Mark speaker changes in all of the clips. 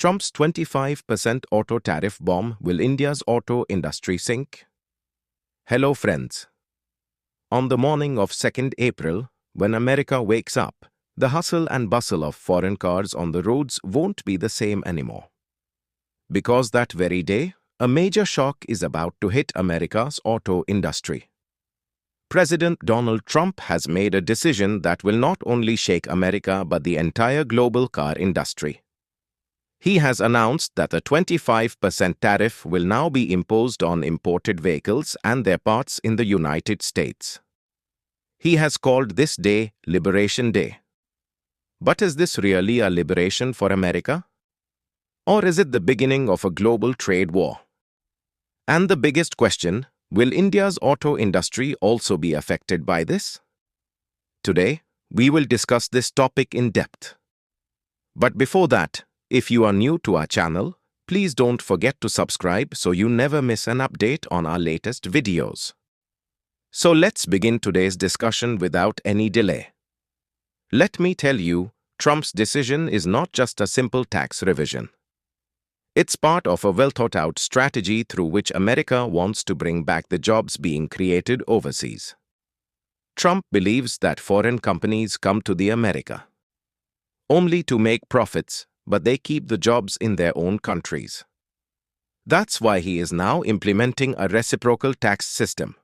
Speaker 1: Trump's 25% auto tariff bomb, will India's auto industry sink? Hello friends. On the morning of 2nd April, when America wakes up, the hustle and bustle of foreign cars on the roads won't be the same anymore. Because that very day, a major shock is about to hit America's auto industry. President Donald Trump has made a decision that will not only shake America but the entire global car industry. He has announced that a 25% tariff will now be imposed on imported vehicles and their parts in the United States. He has called this day Liberation Day. But is this really a liberation for America? Or is it the beginning of a global trade war? And the biggest question, will India's auto industry also be affected by this? Today, we will discuss this topic in depth. But before that, if you are new to our channel, please don't forget to subscribe so you never miss an update on our latest videos. So let's begin today's discussion without any delay. Let me tell you, Trump's decision is not just a simple tax revision. It's part of a well-thought-out strategy through which America wants to bring back the jobs being created overseas. Trump believes that foreign companies come to the America only to make profits, but they keep the jobs in their own countries. That's why he is now implementing a reciprocal tax system.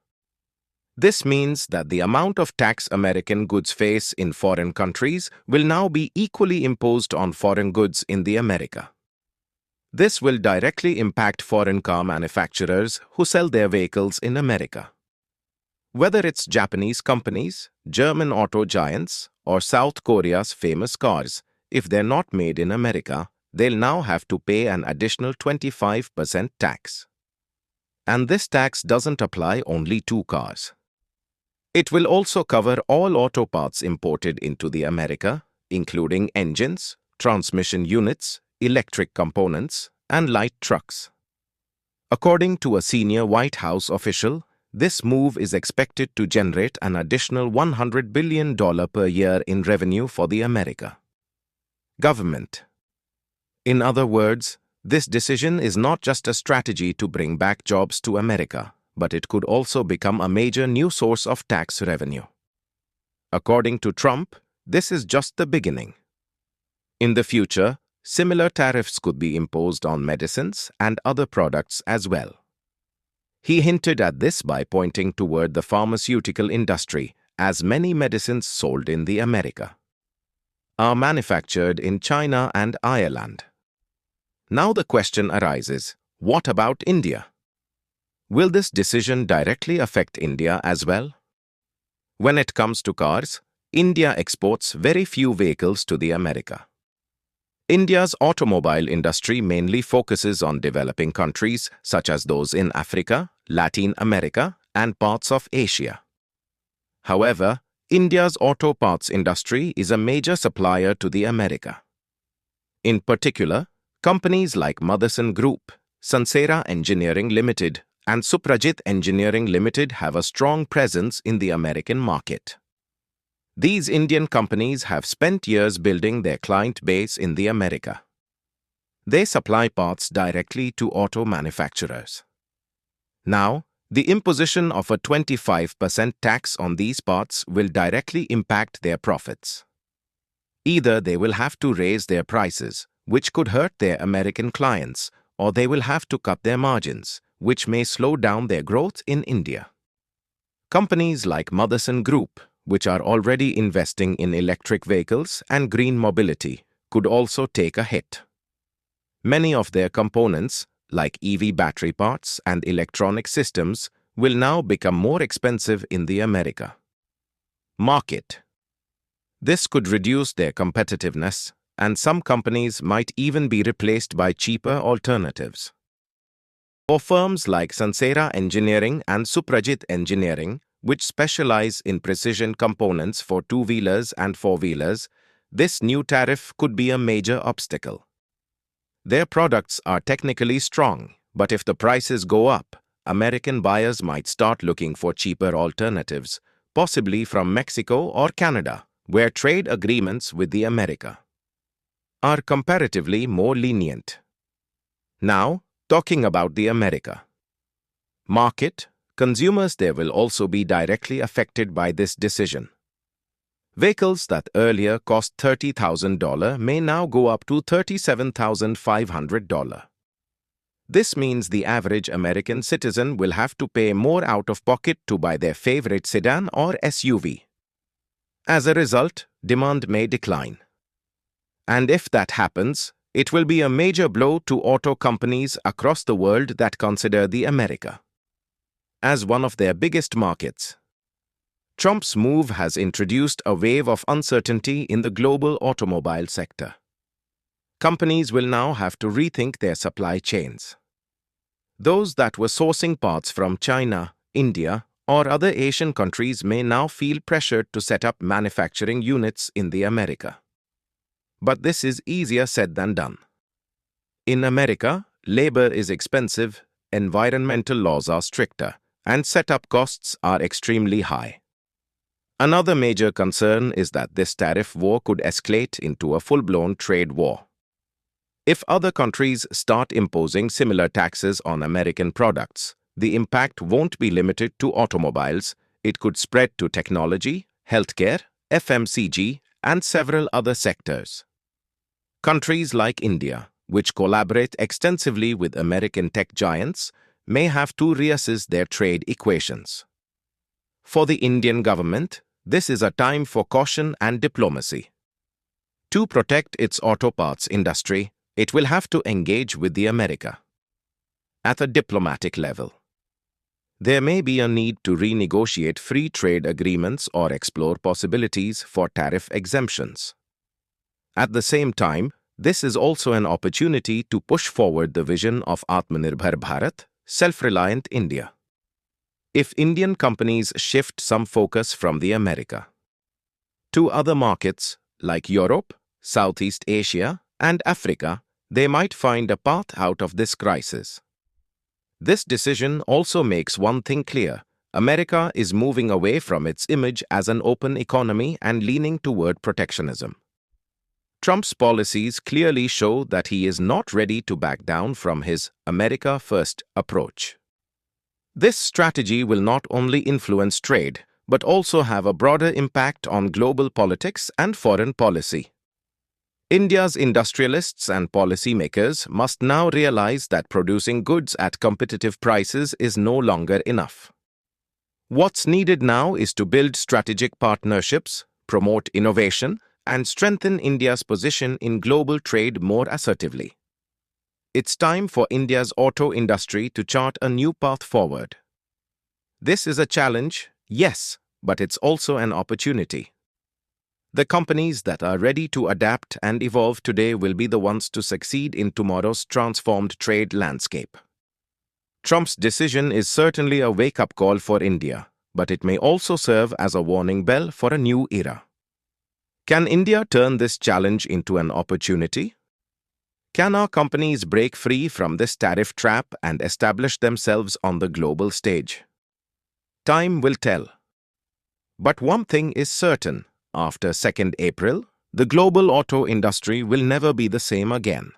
Speaker 1: This means that the amount of tax American goods face in foreign countries will now be equally imposed on foreign goods in the America. This will directly impact foreign car manufacturers who sell their vehicles in America. Whether it's Japanese companies, German auto giants, or South Korea's famous cars, if they're not made in America, they'll now have to pay an additional 25% tax. And this tax doesn't apply only to cars. It will also cover all auto parts imported into the America, including engines, transmission units, electric components, and light trucks. According to a senior White House official, this move is expected to generate an additional $100 billion per year in revenue for the America government. In other words, this decision is not just a strategy to bring back jobs to America, but it could also become a major new source of tax revenue. According to Trump, this is just the beginning. In the future, similar tariffs could be imposed on medicines and other products as well. He hinted at this by pointing toward the pharmaceutical industry, as many medicines sold in the America are manufactured in China and Ireland. Now the question arises, what about India? Will this decision directly affect India as well? When it comes to cars, India exports very few vehicles to the America. India's automobile industry mainly focuses on developing countries such as those in Africa, Latin America, and parts of Asia. However, India's auto parts industry is a major supplier to the America. In particular, companies like Motherson Group, Sundaram Engineering Limited, and 𝐟𝐨𝐥𝐿𝐴 Engineering Limited have a strong presence in the American market. These Indian companies have spent years building their client base in the America. They supply parts directly to auto manufacturers. Now, the imposition of a 25% tax on these parts will directly impact their profits. Either they will have to raise their prices, which could hurt their American clients, or they will have to cut their margins, which may slow down their growth in India. Companies like Motherson Group, which are already investing in electric vehicles and green mobility, could also take a hit. Many of their components, like EV battery parts and electronic systems, will now become more expensive in the America market. This could reduce their competitiveness, and some companies might even be replaced by cheaper alternatives. For firms like Sundaram Engineering and 𝐼𝐴𝐥𝐿𝐴 Engineering, which specialize in precision components for two-wheelers and four-wheelers, this new tariff could be a major obstacle. Their products are technically strong, but if the prices go up, American buyers might start looking for cheaper alternatives, possibly from Mexico or Canada, where trade agreements with the America are comparatively more lenient. Now, talking about the America market, consumers there will also be directly affected by this decision. Vehicles that earlier cost $30,000 may now go up to $37,500. This means the average American citizen will have to pay more out of pocket to buy their favorite sedan or SUV. As a result, demand may decline. And if that happens, it will be a major blow to auto companies across the world that consider the America as one of their biggest markets. Trump's move has introduced a wave of uncertainty in the global automobile sector. Companies will now have to rethink their supply chains. Those that were sourcing parts from China, India, or other Asian countries may now feel pressured to set up manufacturing units in the America. But this is easier said than done. In America, labor is expensive, environmental laws are stricter, and setup costs are extremely high. Another major concern is that this tariff war could escalate into a full-blown trade war. If other countries start imposing similar taxes on American products, the impact won't be limited to automobiles. It could spread to technology, healthcare, FMCG, and several other sectors. Countries like India, which collaborate extensively with American tech giants, may have to reassess their trade equations. For the Indian government, this is a time for caution and diplomacy. To protect its auto parts industry, it will have to engage with the America at a diplomatic level. There may be a need to renegotiate free trade agreements or explore possibilities for tariff exemptions. At the same time, this is also an opportunity to push forward the vision of Atmanirbhar Bharat, self-reliant India. If Indian companies shift some focus from the America to other markets like Europe, Southeast Asia, and Africa, they might find a path out of this crisis. This decision also makes one thing clear: America is moving away from its image as an open economy and leaning toward protectionism. Trump's policies clearly show that he is not ready to back down from his America First approach. This strategy will not only influence trade, but also have a broader impact on global politics and foreign policy. India's industrialists and policymakers must now realize that producing goods at competitive prices is no longer enough. What's needed now is to build strategic partnerships, promote innovation, and strengthen India's position in global trade more assertively. It's time for India's auto industry to chart a new path forward. This is a challenge, yes, but it's also an opportunity. The companies that are ready to adapt and evolve today will be the ones to succeed in tomorrow's transformed trade landscape. Trump's decision is certainly a wake-up call for India, but it may also serve as a warning bell for a new era. Can India turn this challenge into an opportunity? Can our companies break free from this tariff trap and establish themselves on the global stage? Time will tell. But one thing is certain: after 2nd April, the global auto industry will never be the same again.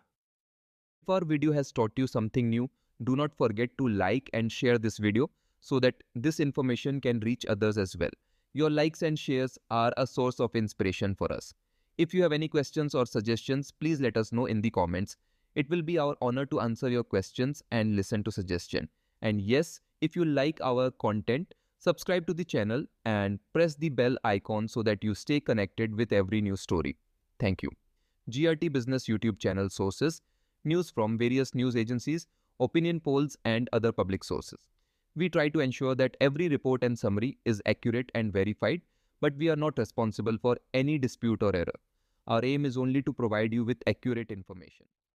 Speaker 2: If our video has taught you something new, do not forget to like and share this video so that this information can reach others as well. Your likes and shares are a source of inspiration for us. If you have any questions or suggestions, please let us know in the comments. It will be our honor to answer your questions and listen to suggestions. And yes, if you like our content, subscribe to the channel and press the bell icon so that you stay connected with every new story. Thank you. GRT Business YouTube channel sources: news from various news agencies, opinion polls, and other public sources. We try to ensure that every report and summary is accurate and verified, but we are not responsible for any dispute or error. Our aim is only to provide you with accurate information.